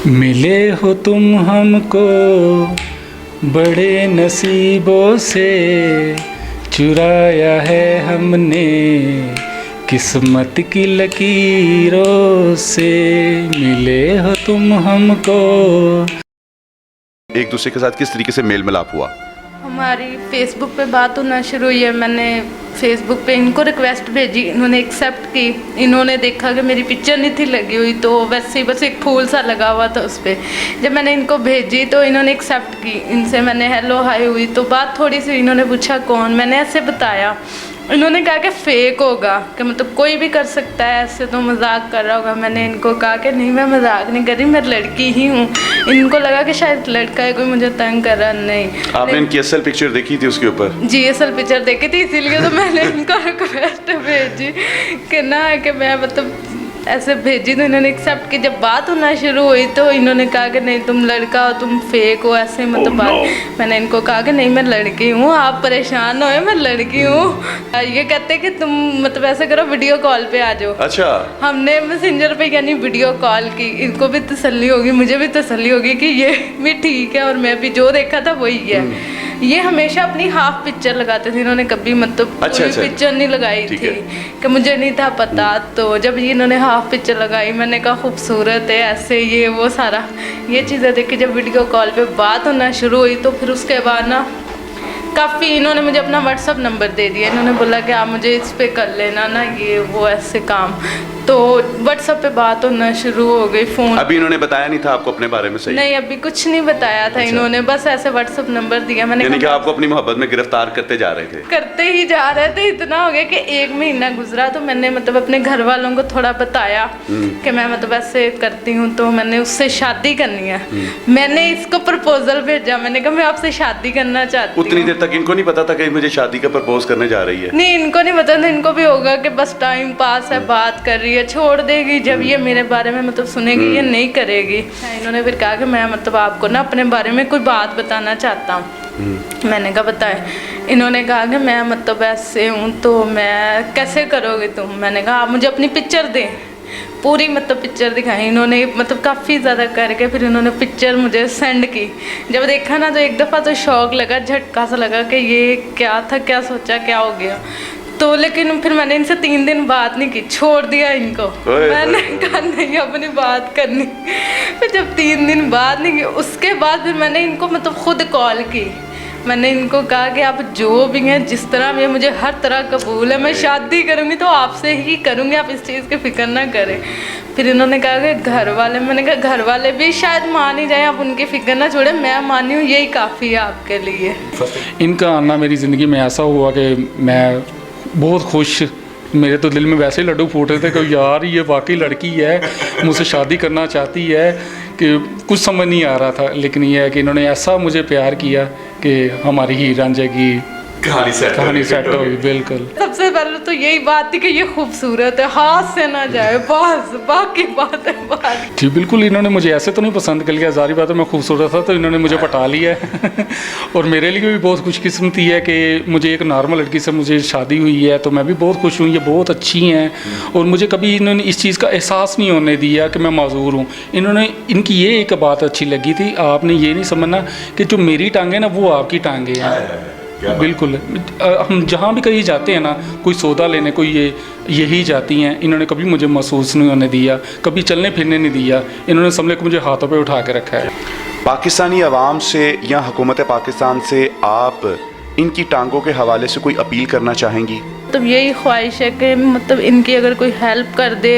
मिले हो तुम हमको बड़े नसीबों से, चुराया है हमने किस्मत की लकीरों से। मिले हो तुम हमको। एक दूसरे के साथ किस तरीके से मेल मिलाप हुआ? हमारी फेसबुक पे बात होना शुरू हुई है। मैंने फेसबुक पे इनको रिक्वेस्ट भेजी, इन्होंने एक्सेप्ट की। इन्होंने देखा कि मेरी पिक्चर नहीं थी लगी हुई, तो वैसे ही बस एक फूल सा लगा हुआ था उस पर। जब मैंने इनको भेजी तो इन्होंने एक्सेप्ट की। इनसे मैंने हेलो हाय हुई, तो बात थोड़ी सी, इन्होंने पूछा कौन, मैंने ऐसे बताया। इन्होंने कहा कि फेक होगा, कि मतलब कोई भी कर सकता है, ऐसे तो मजाक कर रहा होगा। मैंने इनको कहा कि नहीं, मैं मजाक नहीं कर रही, मैं लड़की ही हूँ। इनको लगा कि शायद लड़का है, कोई मुझे तंग कर रहा। नहीं, आपने इनकी असल पिक्चर देखी थी उसके ऊपर? जी, असल पिक्चर देखी थी, इसीलिए तो मैंने इनको रिक्वेस्ट भेजी कि ना, कि मैं मतलब ऐसे भेजी, तो इन्होंने एक्सेप्ट की। जब बात होना शुरू हुई तो इन्होंने कहा कि नहीं तुम लड़का हो, तुम फेक हो, ऐसे मतलब बात। मैंने इनको कहा कि नहीं मैं लड़की हूँ, आप परेशान हो, मैं लड़की हूँ। ये कहते कि तुम मतलब ऐसे करो, वीडियो कॉल पे आ जाओ। अच्छा। हमने मैसेंजर पे यानी वीडियो कॉल की। इनको भी तसल्ली होगी, मुझे भी तसल्ली होगी कि ये भी ठीक है और मैं भी जो देखा था वही है। ये हमेशा अपनी हाफ पिक्चर लगाते थे, इन्होंने कभी मतलब पूरी पिक्चर नहीं लगाई थी, कि मुझे नहीं था पता। तो जब ये इन्होंने हाफ पिक्चर लगाई, मैंने कहा खूबसूरत है, ऐसे ये वो सारा ये चीज़ें देख के जब वीडियो कॉल पे बात होना शुरू हुई, तो फिर उसके बाद ना काफ़ी इन्होंने मुझे अपना व्हाट्सअप नंबर दे दिया। इन्होंने बोला कि आप मुझे इस पे कर लेना ना, ये वो ऐसे काम। तो व्हाट्सएप पे बात होना शुरू हो गई। फ़ोन अभी इन्होंने बताया नहीं था आपको अपने बारे में? सही नहीं, अभी कुछ नहीं बताया था। इन्होंने बस ऐसे व्हाट्सएप नंबर दिया। मैंने यानी कि आपको अपनी मोहब्बत में गिरफ्तार करते जा रहे थे? करते ही जा रहे थे। इतना हो गया कि 1 महीना गुजरा, तो मैंने मतलब अपने घर वालों को थोड़ा बताया कि मैं मतलब ऐसे करती हूँ, तो मैंने उससे शादी करनी है। मैंने इसको प्रपोजल भेजा, मैंने कहा मैं आपसे शादी करना चाहती हूँ। उतनी देर तक इनको नहीं पता था कि मुझे शादी का प्रपोज करने जा रही है? नहीं, इनको नहीं पता था। इनको भी होगा कि बस टाइम पास है, बात कर रही है, छोड़ देगी जब ये मेरे बारे में मतलब सुनेगी, ये नहीं करेगी। इन्होंने फिर कहा कि मैं मतलब आपको ना अपने बारे में कोई बात बताना चाहता हूँ। मैंने कहा बताए। इन्होंने कहा कि मैं मतलब ऐसे हूँ, तो मैं कैसे करोगे तुम? मैंने कहा आप मुझे अपनी पिक्चर दें, पूरी मतलब पिक्चर दिखाई। इन्होंने मतलब काफ़ी ज़्यादा करके फिर इन्होंने पिक्चर मुझे सेंड की। जब देखा ना तो एक दफ़ा तो शौक लगा, झटका सा लगा कि ये क्या था, क्या सोचा, क्या हो गया। तो लेकिन फिर मैंने इनसे 3 दिन बात नहीं की, छोड़ दिया इनको। मैंने कहा नहीं अपनी बात करनी। फिर जब 3 दिन बात नहीं की, उसके बाद फिर मैंने इनको मतलब खुद कॉल की। मैंने इनको कहा कि आप जो भी हैं, जिस तरह भी हैं, मुझे हर तरह कबूल है। मैं शादी करूँगी तो आपसे ही करूँगी, आप इस चीज़ की फिक्र ना करें। फिर इन्होंने कहा कि घर वाले, मैंने कहा घर वाले भी शायद मान ही जाए, आप उनकी फिक्र ना छोड़े, मैं मानी हूँ, यही काफ़ी है आपके लिए। इनका आना मेरी ज़िंदगी में ऐसा हुआ कि मैं बहुत खुश, मेरे तो दिल में वैसे ही लड्डू फूट रहे थे कि यार ये वाकई लड़की है, मुझसे शादी करना चाहती है, कि कुछ समझ नहीं आ रहा था। लेकिन ये है कि इन्होंने ऐसा मुझे प्यार किया कि हमारी हीर रांझा की कहानी सेट हो गई। बिल्कुल, सबसे पहले तो यही बात थी कि ये खूबसूरत है, हाथ से ना जाए, बस बाकी बात है बात। जी बिल्कुल, इन्होंने मुझे ऐसे तो नहीं पसंद कर लिया, जारी बात है मैं खूबसूरत था तो इन्होंने मुझे पटा लिया है। और मेरे लिए भी बहुत खुशकिस्मती है कि मुझे एक नॉर्मल लड़की से मुझे शादी हुई है, तो मैं भी बहुत खुश हूँ। ये बहुत अच्छी हैं और मुझे कभी इन्होंने इस चीज़ का एहसास नहीं होने दिया कि मैं माजूर हूँ। इन्होंने, इनकी ये एक बात अच्छी लगी थी, आपने ये नहीं समझना कि जो मेरी टांगें ना वो आपकी टांगें हैं। बिल्कुल, हम जहाँ भी कहीं जाते हैं ना, कोई सौदा लेने, कोई यही जाती हैं। इन्होंने कभी मुझे महसूस नहीं होने दिया, कभी चलने फिरने नहीं दिया। इन्होंने समझे कि मुझे हाथों पे उठा के रखा है। पाकिस्तानी अवाम से या हुकूमत पाकिस्तान से आप इनकी टांगों के हवाले से कोई अपील करना चाहेंगी? तो यही ख्वाहिश है कि मतलब इनकी अगर कोई हेल्प कर दे,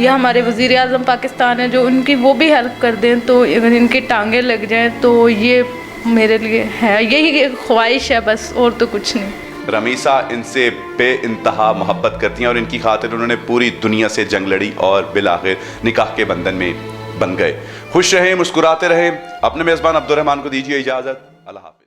या हमारे वज़ीर आज़म पाकिस्तान है जो, उनकी वो भी हेल्प कर दें, तो अगर इनकी टांगें लग जाएँ तो ये मेरे लिए है, यही ख्वाहिश है बस, और तो कुछ नहीं। रमीसा इनसे बेइंतहा मोहब्बत करती हैं और इनकी खातिर उन्होंने पूरी दुनिया से जंग लड़ी और बिलाखिर निकाह के बंधन में बन गए। खुश रहें, मुस्कुराते रहें। अपने मेज़बान अब्दुर्रहमान को दीजिए इजाज़त। अल्लाह हाफ़िज़।